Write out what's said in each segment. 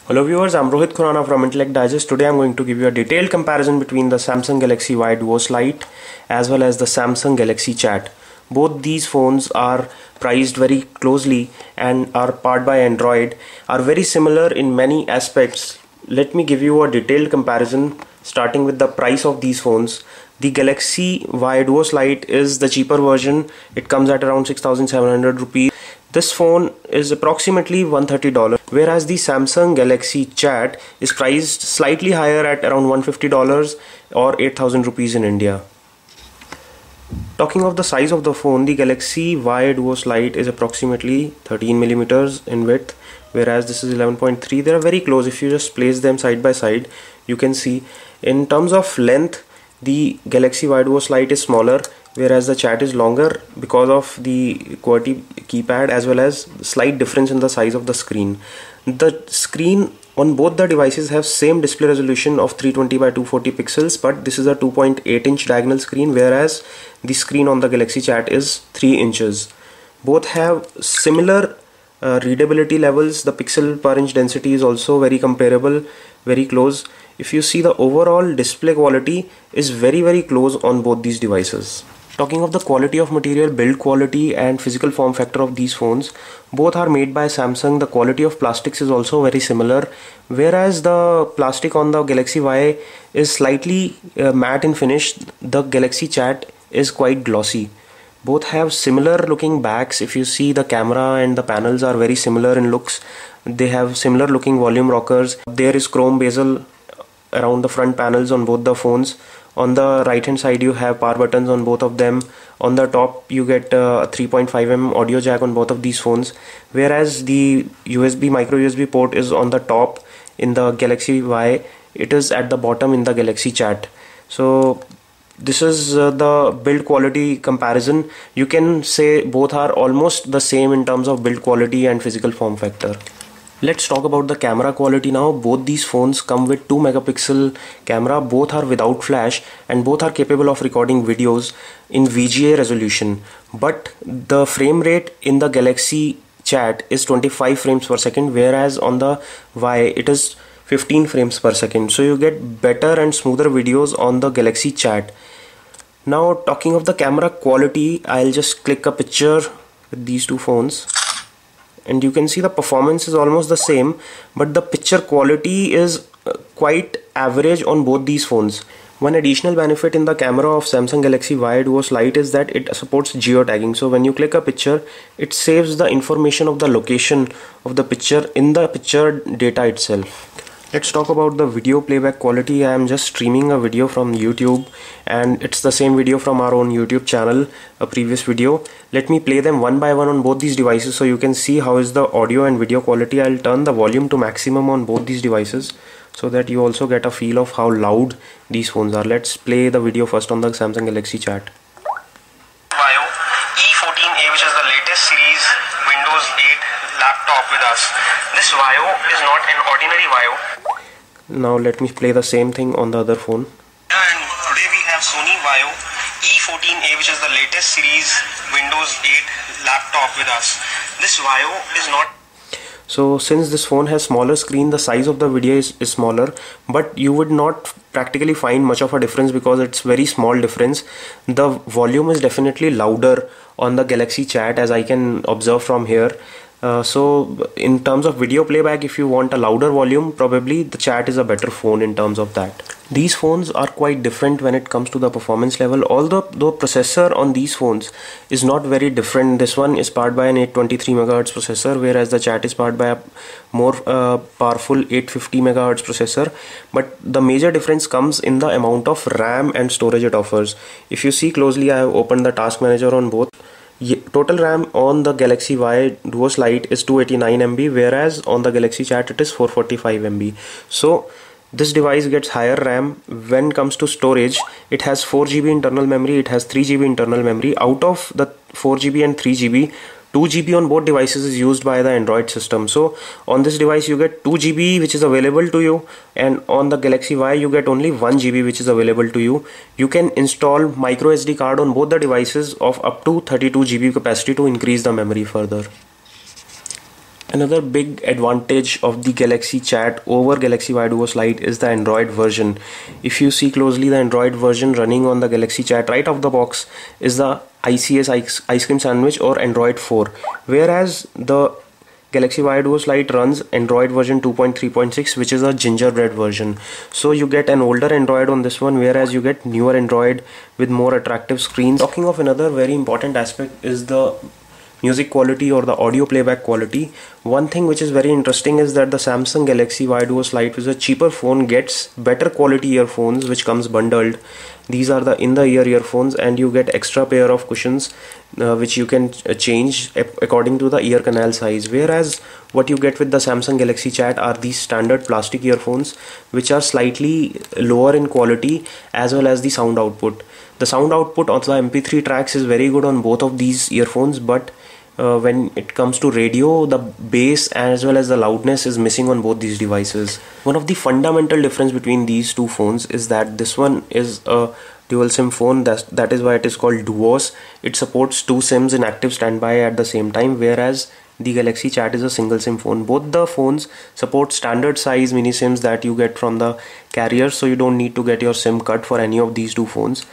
Hello viewers, I'm Rohit Khurana from Intellect Digest. Today I'm going to give you a detailed comparison between the Samsung Galaxy Y Duos Lite as well as the Samsung Galaxy Chat. Both these phones are priced very closely and are powered by Android, are very similar in many aspects. Let me give you a detailed comparison starting with the price of these phones. The Galaxy Y Duos Lite is the cheaper version. It comes at around 6,700 rupees. This phone is approximately $130, whereas the Samsung Galaxy Chat is priced slightly higher at around $150 or 8,000 rupees in India. Talking of the size of the phone, the Galaxy Y Duos Lite is approximately 13 millimeters in width, whereas this is 11.3. They are very close. If you just place them side by side, you can see in terms of length, the Galaxy Y Duos Lite is smaller, whereas the Chat is longer because of the QWERTY keypad as well as slight difference in the size of the screen. The screen on both the devices have same display resolution of 320 by 240 pixels, but this is a 2.8-inch diagonal screen, whereas the screen on the Galaxy Chat is 3 inches. Both have similar readability levels. The pixel per inch density is also very comparable, very close. If you see, the overall display quality is very close on both these devices. Talking of the quality of material, build quality and physical form factor of these phones, both are made by Samsung. The quality of plastics is also very similar, whereas the plastic on the Galaxy Y is slightly matte in finish. The Galaxy Chat is quite glossy. Both have similar looking backs. If you see, the camera and the panels are very similar in looks. They have similar looking volume rockers. There is chrome bezel around the front panels on both the phones. On the right hand side you have power buttons on both of them. On the top you get a 3.5mm audio jack on both of these phones, whereas the micro USB port is on the top in the Galaxy Y. It is at the bottom in the Galaxy Chat. So this is the build quality comparison. You can say both are almost the same in terms of build quality and physical form factor. Let's talk about the camera quality now. Both these phones come with 2 megapixel camera. Both are without flash and both are capable of recording videos in VGA resolution. But the frame rate in the Galaxy Chat is 25 frames per second, whereas on the Y it is 15 frames per second. So you get better and smoother videos on the Galaxy Chat. Now talking of the camera quality, I'll just click a picture with these two phones, and you can see the performance is almost the same, but the picture quality is quite average on both these phones. One additional benefit in the camera of Samsung Galaxy Y Duos Lite is that it supports geotagging. So when you click a picture, it saves the information of the location of the picture in the picture data itself. Let's talk about the video playback quality. I am just streaming a video from YouTube, and it's the same video from our own YouTube channel, a previous video. Let me play them one by one on both these devices so you can see how is the audio and video quality. I'll turn the volume to maximum on both these devices so that you also get a feel of how loud these phones are. Let's play the video first on the Samsung Galaxy Chat. E14A, which is the latest series Windows 8 laptop with us. This Vaio is not an ordinary Vaio. Now let me play the same thing on the other phone. And today we have Sony Vaio E14A, which is the latest series Windows 8 laptop with us. This Vaio is not. So since this phone has smaller screen, the size of the video is smaller, but you would not practically find much of a difference because it's very small difference. The volume is definitely louder on the Galaxy Chat, as I can observe from here. So in terms of video playback, if you want a louder volume, probably the Chat is a better phone in terms of that. These phones are quite different when it comes to the performance level, although the processor on these phones is not very different. This one is powered by an 823 MHz processor, whereas the Chat is powered by a more powerful 850 MHz processor. But the major difference comes in the amount of RAM and storage it offers. If you see closely, I have opened the task manager on both. Total RAM on the Galaxy Y Duos Lite is 289 MB, whereas on the Galaxy Chat it is 445 MB. So this device gets higher RAM. When it comes to storage, it has 4 GB internal memory, it has 3 GB internal memory. Out of the 4 GB and 3 GB, 2 GB on both devices is used by the Android system. So on this device you get 2 GB which is available to you, and on the Galaxy Y you get only 1 GB which is available to you. You can install micro SD card on both the devices of up to 32 GB capacity to increase the memory further. Another big advantage of the Galaxy Chat over Galaxy Y Duos Lite is the Android version. If you see closely, the Android version running on the Galaxy Chat right off the box is the ICS ice cream sandwich or Android 4, whereas the Galaxy Y Duos Lite runs Android version 2.3.6, which is a gingerbread version. So you get an older Android on this one, whereas you get newer Android with more attractive screens. Talking of another very important aspect is the music quality or the audio playback quality. One thing which is very interesting is that the Samsung Galaxy Y Duos Lite, which is a cheaper phone, gets better quality earphones which comes bundled. These are the in-the-ear earphones, and you get extra pair of cushions which you can change according to the ear canal size, whereas what you get with the Samsung Galaxy Chat are these standard plastic earphones which are slightly lower in quality as well as the sound output. The sound output of the MP3 tracks is very good on both of these earphones, but when it comes to radio, the bass as well as the loudness is missing on both these devices. One of the fundamental difference between these two phones is that this one is a dual SIM phone. That is why it is called Duos. It supports two SIMs in active standby at the same time, whereas the Galaxy Chat is a single SIM phone. Both the phones support standard size mini SIMs that you get from the carrier, so you don't need to get your SIM cut for any of these two phones.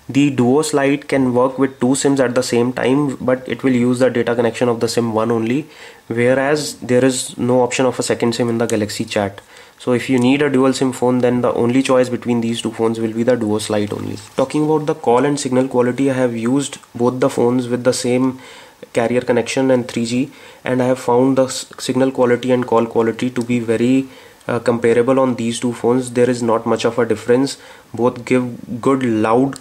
The Duos Lite can work with two SIMs at the same time, but it will use the data connection of the SIM 1 only, whereas there is no option of a second SIM in the Galaxy Chat. So if you need a dual SIM phone, then the only choice between these two phones will be the Duos Lite only. Talking about the call and signal quality, I have used both the phones with the same carrier connection and 3G, and I have found the signal quality and call quality to be very comparable on these two phones. There is not much of a difference. Both give good loud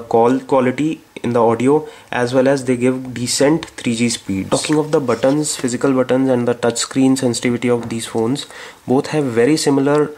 call quality in the audio, as well as they give decent 3G speeds. Talking of the buttons, physical buttons and the touchscreen sensitivity of these phones, both have very similar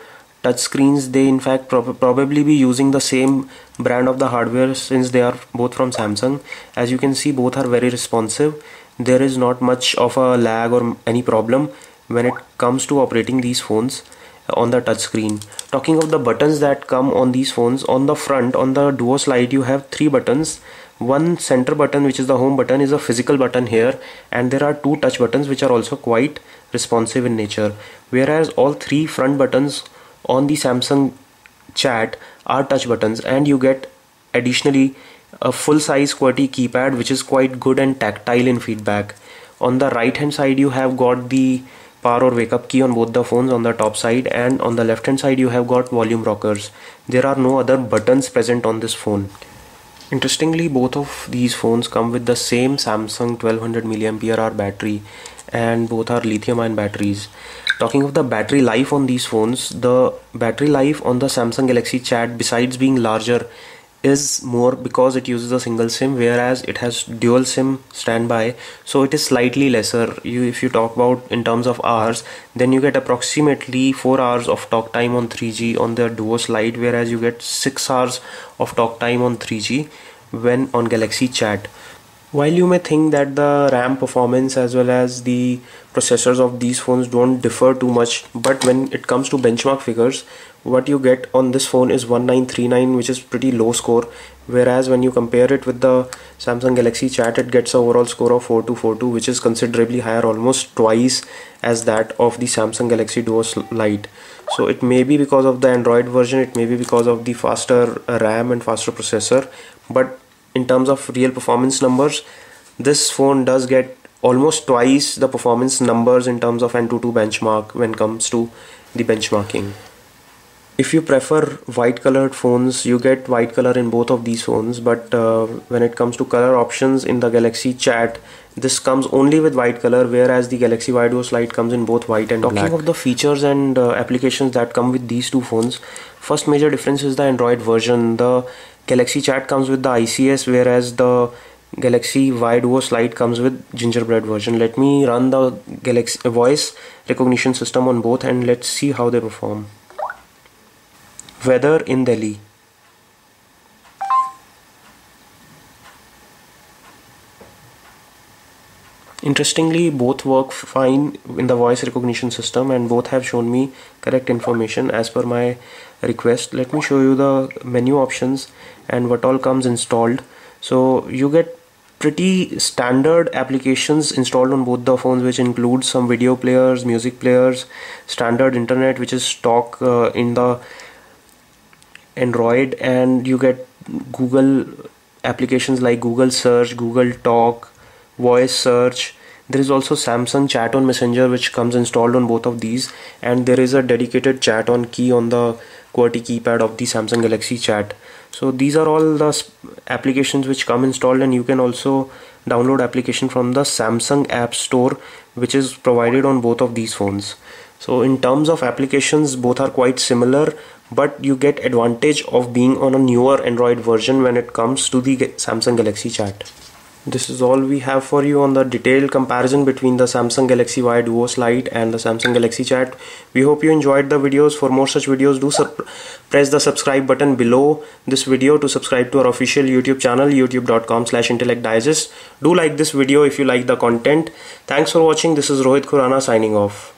touch screens. They in fact probably be using the same brand of the hardware, since they are both from Samsung. As you can see, both are very responsive. There is not much of a lag or any problem when it comes to operating these phones on the touch screen. Talking of the buttons that come on these phones, on the front, on the Duos Lite, you have three buttons. One center button, which is the home button, is a physical button here, and there are two touch buttons which are also quite responsive in nature, whereas all three front buttons on the Samsung Chat are touch buttons, and you get additionally a full size QWERTY keypad which is quite good and tactile in feedback. On the right hand side, you have got the power or wake up key on both the phones on the top side, and on the left hand side you have got volume rockers. There are no other buttons present on this phone. Interestingly, both of these phones come with the same Samsung 1200 mAh battery, and both are lithium ion batteries. Talking of the battery life on these phones, the battery life on the Samsung Galaxy Chat, besides being larger, is more because it uses a single SIM, whereas it has dual SIM standby, so it is slightly lesser. If you talk about in terms of hours, then you get approximately 4 hours of talk time on 3G on the Duos Lite, whereas you get 6 hours of talk time on 3G when on Galaxy Chat. While you may think that the RAM performance as well as the processors of these phones don't differ too much, but when it comes to benchmark figures, what you get on this phone is 1939, which is pretty low score, whereas when you compare it with the Samsung Galaxy Chat, it gets an overall score of 4242, which is considerably higher, almost twice as that of the Samsung Galaxy Duos Lite. So it may be because of the Android version, it may be because of the faster RAM and faster processor, but in terms of real performance numbers, this phone does get almost twice the performance numbers in terms of Antutu benchmark when it comes to the benchmarking. If you prefer white colored phones, you get white color in both of these phones, but when it comes to color options in the Galaxy Chat, this comes only with white color, whereas the Galaxy Y Duos Lite comes in both white and black. Talking of the features and applications that come with these two phones, first major difference is the Android version. The Galaxy Chat comes with the ICS, whereas the Galaxy Y Duos Lite comes with gingerbread version. Let me run the Galaxy voice recognition system on both and let's see how they perform. Weather in Delhi. Interestingly, both work fine in the voice recognition system and both have shown me correct information as per my request. Let me show you the menu options and what all comes installed. So you get pretty standard applications installed on both the phones, which include some video players, music players, standard internet which is stock in the Android, and you get Google applications like Google Search, Google Talk, Voice Search. There is also Samsung Chat on Messenger which comes installed on both of these, and there is a dedicated chat on key on the QWERTY keypad of the Samsung Galaxy Chat. So these are all the applications which come installed, and you can also download application from the Samsung App Store, which is provided on both of these phones. So in terms of applications, both are quite similar, but you get advantage of being on a newer Android version when it comes to the Samsung Galaxy Chat. This is all we have for you on the detailed comparison between the Samsung Galaxy Y Duos Lite and the Samsung Galaxy Chat. We hope you enjoyed the videos. For more such videos, do press the subscribe button below this video to subscribe to our official YouTube channel, youtube.com/intellectdigest. Do like this video if you like the content. Thanks for watching. This is Rohit Khurana signing off.